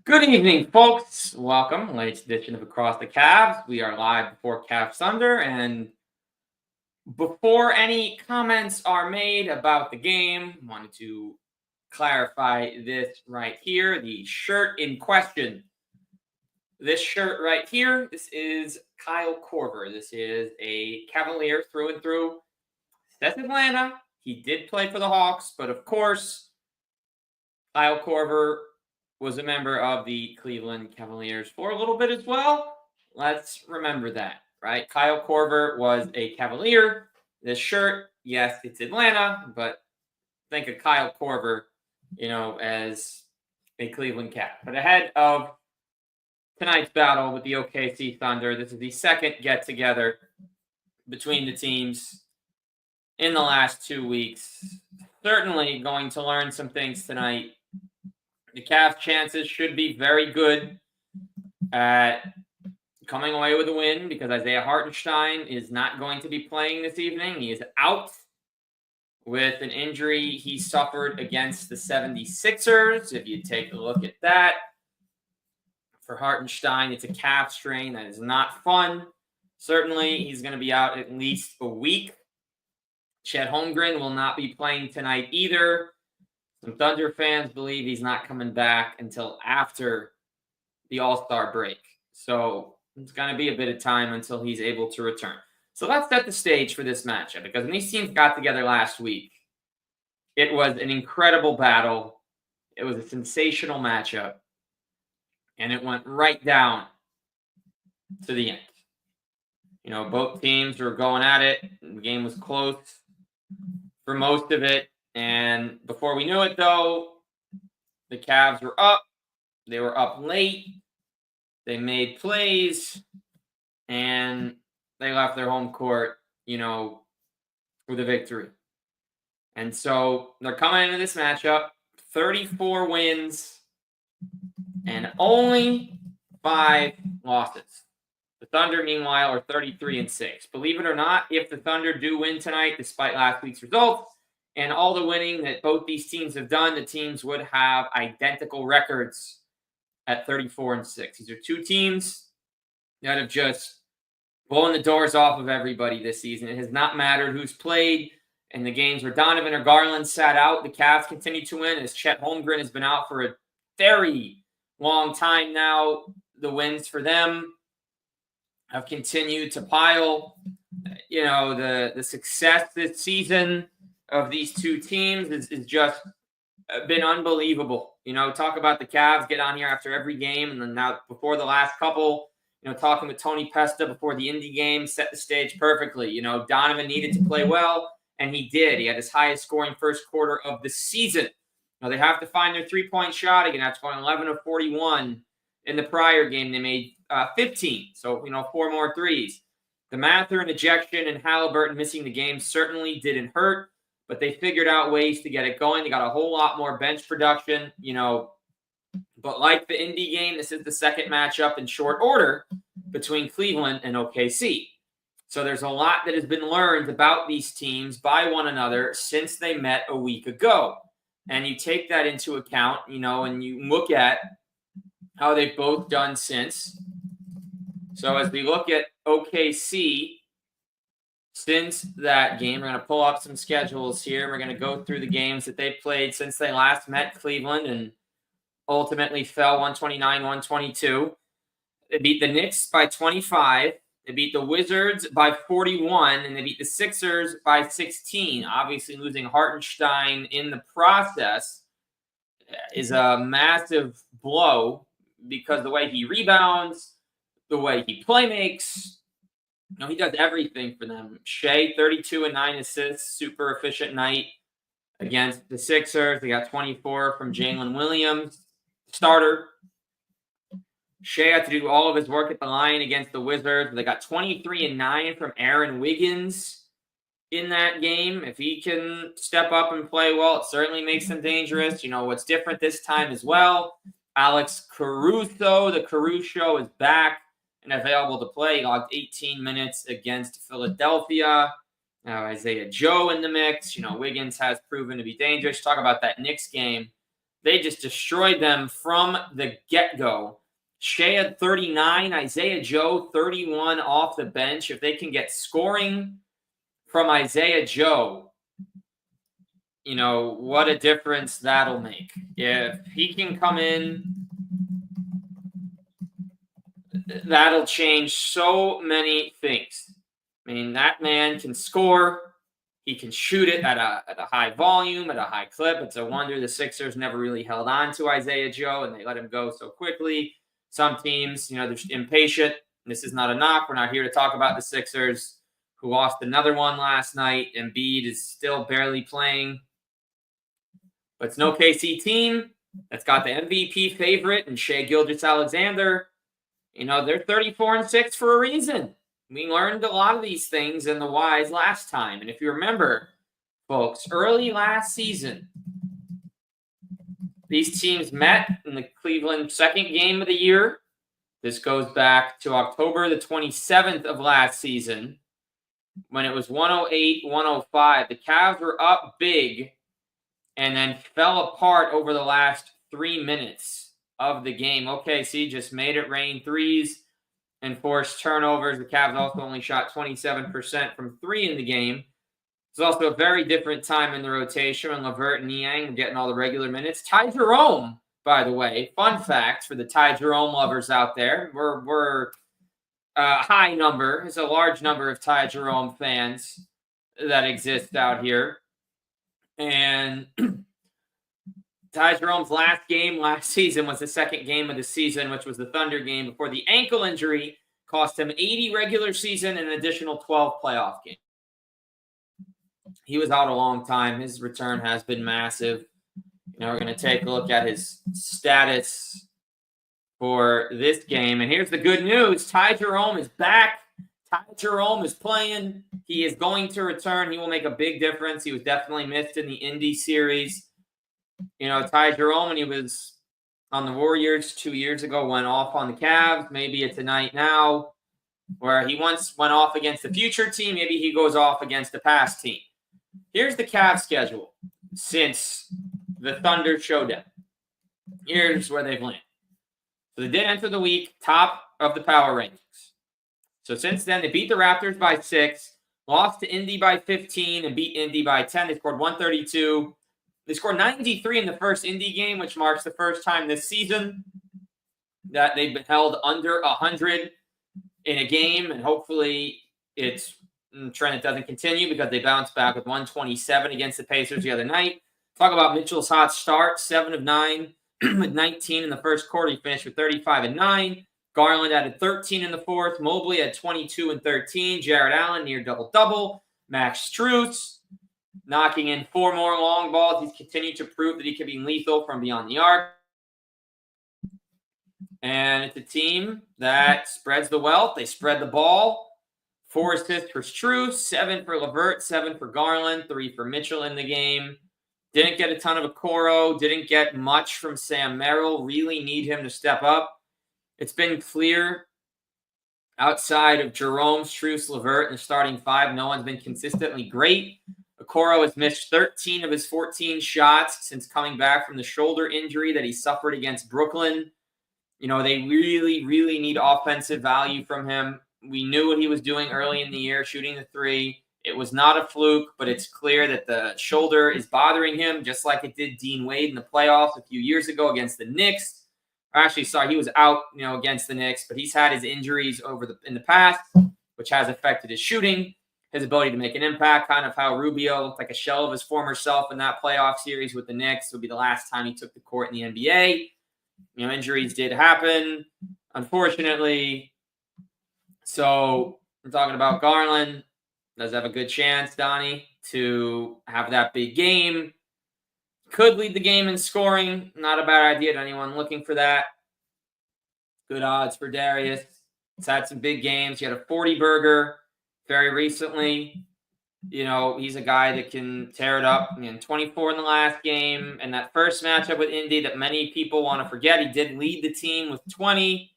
Good evening, folks. Welcome, latest edition of Across the Cavs. We are live before Cavs Thunder, and before any comments are made about the game, wanted to clarify this right here. The shirt in question, this shirt right here, this is Kyle Korver. This is a Cavalier through and through. That's Atlanta. He did play for the Hawks, but of course, Kyle Korver was a member of the Cleveland Cavaliers for a little bit as well. Let's remember that, right? Kyle Korver was a Cavalier. This shirt, yes, it's Atlanta, but think of Kyle Korver, as a Cleveland Cap. But ahead of tonight's battle with the OKC Thunder, this is the second get together between the teams in the last 2 weeks. Certainly going to learn some things tonight. The Cavs' chances should be very good at coming away with a win because Isaiah Hartenstein is not going to be playing this evening. He is out with an injury he suffered against the 76ers. If you take a look at that, for Hartenstein, it's a calf strain. That is not fun. Certainly, he's going to be out at least a week. Chet Holmgren will not be playing tonight either. Some Thunder fans believe he's not coming back until after the All-Star break. So it's going to be a bit of time until he's able to return. So let's set the stage for this matchup, because when these teams got together last week, it was an incredible battle. It was a sensational matchup, and it went right down to the end. Both teams were going at it. The game was close for most of it. And before we knew it, though, the Cavs were up. They were up late. They made plays, and they left their home court, with a victory. And so they're coming into this matchup, 34 wins and only 5 losses. The Thunder, meanwhile, are 33-6. Believe it or not, if the Thunder do win tonight, despite last week's results, and all the winning that both these teams have done, the teams would have identical records at 34-6. These are two teams that have just blown the doors off of everybody this season. It has not mattered who's played. In the games where Donovan or Garland sat out, the Cavs continue to win, as Chet Holmgren has been out for a very long time now. The wins for them have continued to pile. The success this season of these two teams is just been unbelievable. Talk about the Cavs, get on here after every game, and then now before the last couple, talking with Tony Pesta before the Indy game, set the stage perfectly. Donovan needed to play well, and he did. He had his highest scoring first quarter of the season. Now they have to find their three-point shot again after going 11 of 41 in the prior game. They made 15, so 4 more threes. The Mather and ejection and Halliburton missing the game certainly didn't hurt, but they figured out ways to get it going. They got a whole lot more bench production, But like the Indy game, this is the second matchup in short order between Cleveland and OKC. So there's a lot that has been learned about these teams by one another since they met a week ago. And you take that into account, and you look at how they've both done since. So as we look at OKC, since that game, we're going to pull up some schedules here. We're going to go through the games that they've played since they last met Cleveland and ultimately fell 129-122. They beat the Knicks by 25. They beat the Wizards by 41, and they beat the Sixers by 16. Obviously, losing Hartenstein in the process is a massive blow because the way he rebounds, the way he play makes, he does everything for them. Shea, 32 and 9 assists, super efficient night against the Sixers. They got 24 from Jalen Williams, starter. Shea had to do all of his work at the line against the Wizards. They got 23 and 9 from Aaron Wiggins in that game. If he can step up and play well, it certainly makes them dangerous. What's different this time as well, Alex Caruso, the Caruso Show, is back and available to play. He logged 18 minutes against Philadelphia. Isaiah Joe in the mix. Wiggins has proven to be dangerous. Talk about that Knicks game. They just destroyed them from the get-go. Shea had 39, Isaiah Joe 31 off the bench. If they can get scoring from Isaiah Joe, what a difference that'll make. If he can come in, that'll change so many things. I mean, that man can score. He can shoot it at a high volume, at a high clip. It's a wonder the Sixers never really held on to Isaiah Joe, and they let him go so quickly. Some teams, they're just impatient. This is not a knock. We're not here to talk about the Sixers, who lost another one last night. Embiid is still barely playing. But it's an OKC team that's got the MVP favorite and Shea Gilgeous-Alexander. They're 34-6 for a reason. We learned a lot of these things in the whys last time. And if you remember, folks, early last season, these teams met in the Cleveland second game of the year. This goes back to October the 27th of last season when it was 108-105. The Cavs were up big and then fell apart over the last 3 minutes of the game. OKC just made it rain threes and forced turnovers. The Cavs also only shot 27% from three in the game. It's also a very different time in the rotation when LeVert and Niang were getting all the regular minutes. Ty Jerome, by the way, fun fact for the Ty Jerome lovers out there, we're a high number. It's a large number of Ty Jerome fans that exist out here. And Ty Jerome's last game last season was the second game of the season, which was the Thunder game before the ankle injury cost him 80 regular season and an additional 12 playoff games. He was out a long time. His return has been massive. We're going to take a look at his status for this game. And here's the good news. Ty Jerome is back. Ty Jerome is playing. He is going to return. He will make a big difference. He was definitely missed in the Indy series. Ty Jerome, when he was on the Warriors 2 years ago, went off on the Cavs. Maybe it's a night now where he once went off against the future team. Maybe he goes off against the past team. Here's the Cavs schedule since the Thunder showdown. Here's where they've landed. So they did enter the week top of the power rankings. So since then, they beat the Raptors by 6, lost to Indy by 15, and beat Indy by 10. They scored 132. They scored 93 in the first Indy game, which marks the first time this season that they've been held under 100 in a game. And hopefully it's a trend that doesn't continue because they bounced back with 127 against the Pacers the other night. Talk about Mitchell's hot start, 7 of 9 with 19 in the first quarter. He finished with 35 and 9. Garland added 13 in the fourth. Mobley had 22 and 13. Jared Allen near double-double. Max Strus knocking in 4 more long balls. He's continued to prove that he can be lethal from beyond the arc. And it's a team that spreads the wealth. They spread the ball. 4 assists for Strus, 7 for LeVert, 7 for Garland, 3 for Mitchell in the game. Didn't get a ton of Okoro. Didn't get much from Sam Merrill. Really need him to step up. It's been clear outside of Jerome, Strus, LeVert, and the starting 5, no one's been consistently great. Okoro has missed 13 of his 14 shots since coming back from the shoulder injury that he suffered against Brooklyn. They really, really need offensive value from him. We knew what he was doing early in the year, shooting the 3. It was not a fluke, but it's clear that the shoulder is bothering him, just like it did Dean Wade in the playoffs a few years ago against the Knicks. Actually, sorry, he was out, against the Knicks, but he's had his injuries in the past, which has affected his shooting, his ability to make an impact, kind of how Rubio looked like a shell of his former self in that playoff series with the Knicks. It would be the last time he took the court in the NBA. Injuries did happen, unfortunately. So I'm talking about Garland. Does have a good chance, Donnie, to have that big game. Could lead the game in scoring. Not a bad idea to anyone looking for that. Good odds for Darius. He's had some big games. He had a 40-burger very recently. He's a guy that can tear it up. 24 in the last game. And that first matchup with Indy that many people want to forget, he did lead the team with 20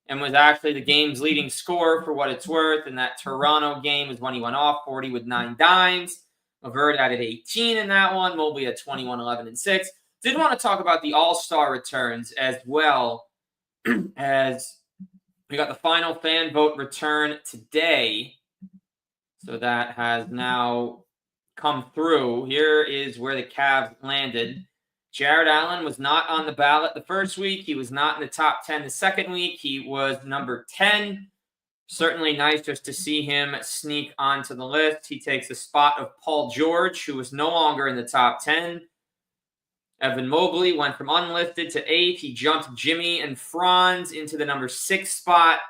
and was actually the game's leading scorer for what it's worth. And that Toronto game was when he went off 40 with 9 dimes. LeVert added 18 in that one. Mobley had 21, 11, and 6. Did want to talk about the All-Star returns as well, as we got the final fan vote return today. So that has now come through. Here is where the Cavs landed. Jared Allen was not on the ballot the first week. He was not in the top 10 the second week. He was number 10. Certainly nice just to see him sneak onto the list. He takes the spot of Paul George, who was no longer in the top 10. Evan Mobley went from unlisted to 8th. He jumped Jimmy and Franz into the number 6 spot.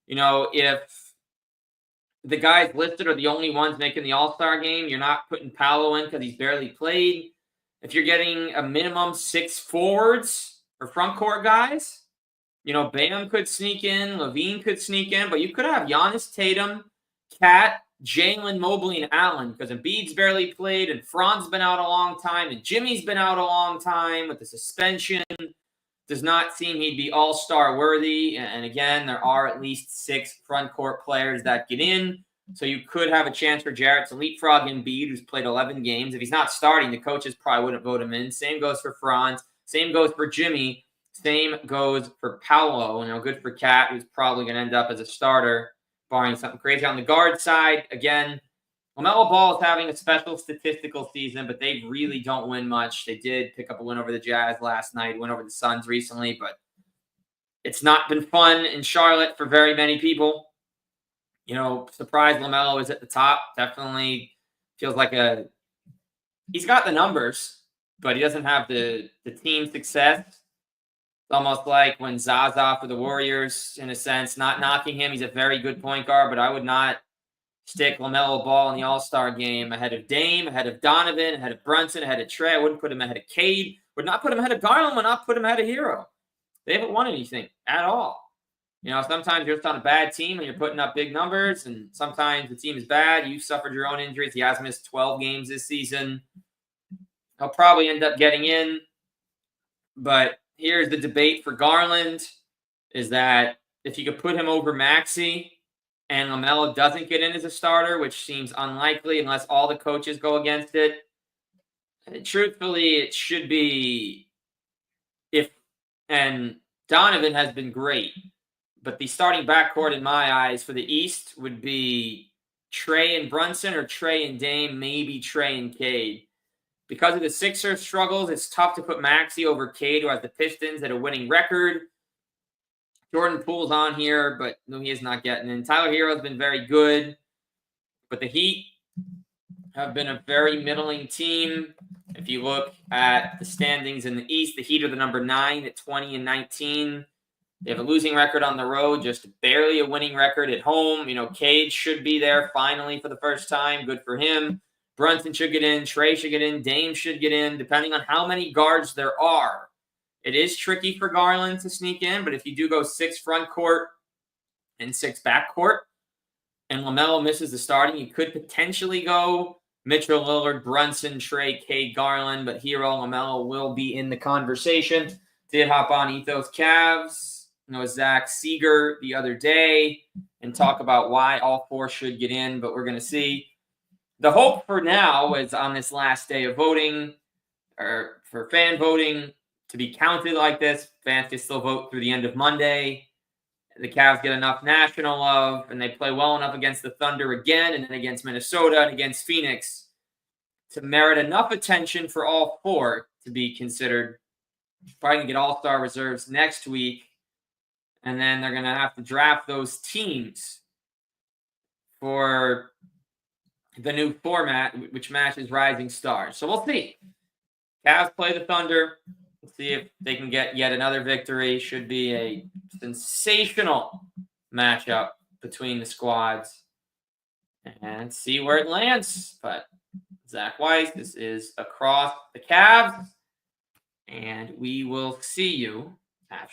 You know, if the guys listed are the only ones making the All-Star game, you're not putting Paolo in because he's barely played. If you're getting a minimum 6 forwards or front court guys, you know, Bam could sneak in, Levine could sneak in, but you could have Giannis, Tatum, Cat, Jalen, Mobley, and Allen, because Embiid's barely played, and Franz's been out a long time, and Jimmy's been out a long time with the suspension. Does not seem he'd be all-star worthy. And again, there are at least 6 front court players that get in. So you could have a chance for Jarrett to leapfrog Embiid, who's played 11 games. If he's not starting, the coaches probably wouldn't vote him in. Same goes for Franz. Same goes for Jimmy. Same goes for Paolo. You know, good for Cat, who's probably going to end up as a starter, barring something crazy. On the guard side, again, LaMelo Ball is having a special statistical season, but they really don't win much. They did pick up a win over the Jazz last night, win over the Suns recently, but it's not been fun in Charlotte for very many people. You know, surprised LaMelo is at the top. Definitely feels like he's got the numbers, but he doesn't have the team success. It's almost like when Zaza for the Warriors, in a sense, not knocking him. He's a very good point guard, but I would not stick LaMelo Ball in the All-Star game ahead of Dame, ahead of Donovan, ahead of Brunson, ahead of Trey. I wouldn't put him ahead of Cade. Would not put him ahead of Garland. Would not put him ahead of Hero. They haven't won anything at all. You know, sometimes you're just on a bad team and you're putting up big numbers, and sometimes the team is bad. You've suffered your own injuries. He has missed 12 games this season. He'll probably end up getting in. But here's the debate for Garland, is that if you could put him over Maxey and LaMelo doesn't get in as a starter, which seems unlikely unless all the coaches go against it, truthfully, it should be and Donovan has been great. But the starting backcourt in my eyes for the East would be Trey and Brunson, or Trey and Dame, maybe Trey and Cade. Because of the Sixers' struggles, it's tough to put Maxey over Cade, who has the Pistons at a winning record. Jordan Poole's on here, but no, he is not getting in. Tyler Hero's been very good, but the Heat have been a very middling team. If you look at the standings in the East, the Heat are the number 9 at 20-19. They have a losing record on the road, just barely a winning record at home. You know, Cade should be there finally for the first time. Good for him. Brunson should get in. Trey should get in. Dame should get in, depending on how many guards there are. It is tricky for Garland to sneak in, but if you do go 6 front court and 6 back court, and LaMelo misses the starting, you could potentially go Mitchell, Lillard, Brunson, Trey, Cade, Garland, but Hero, LaMelo will be in the conversation. Did hop on Ethos Cavs, Zach Seeger the other day, and talk about why all 4 should get in, but we're going to see. The hope for now is on this last day of voting, or for fan voting to be counted like this. Fans can still vote through the end of Monday. The Cavs get enough national love, and they play well enough against the Thunder again, and then against Minnesota and against Phoenix to merit enough attention for all 4 to be considered. Probably going to get all-star reserves next week, and then they're going to have to draft those teams for the new format, which matches Rising Stars. So we'll see. Cavs play the Thunder. We'll see if they can get yet another victory. Should be a sensational matchup between the squads. And see where it lands. But Zach Weiss, this is Across the Cavs. And we will see you after.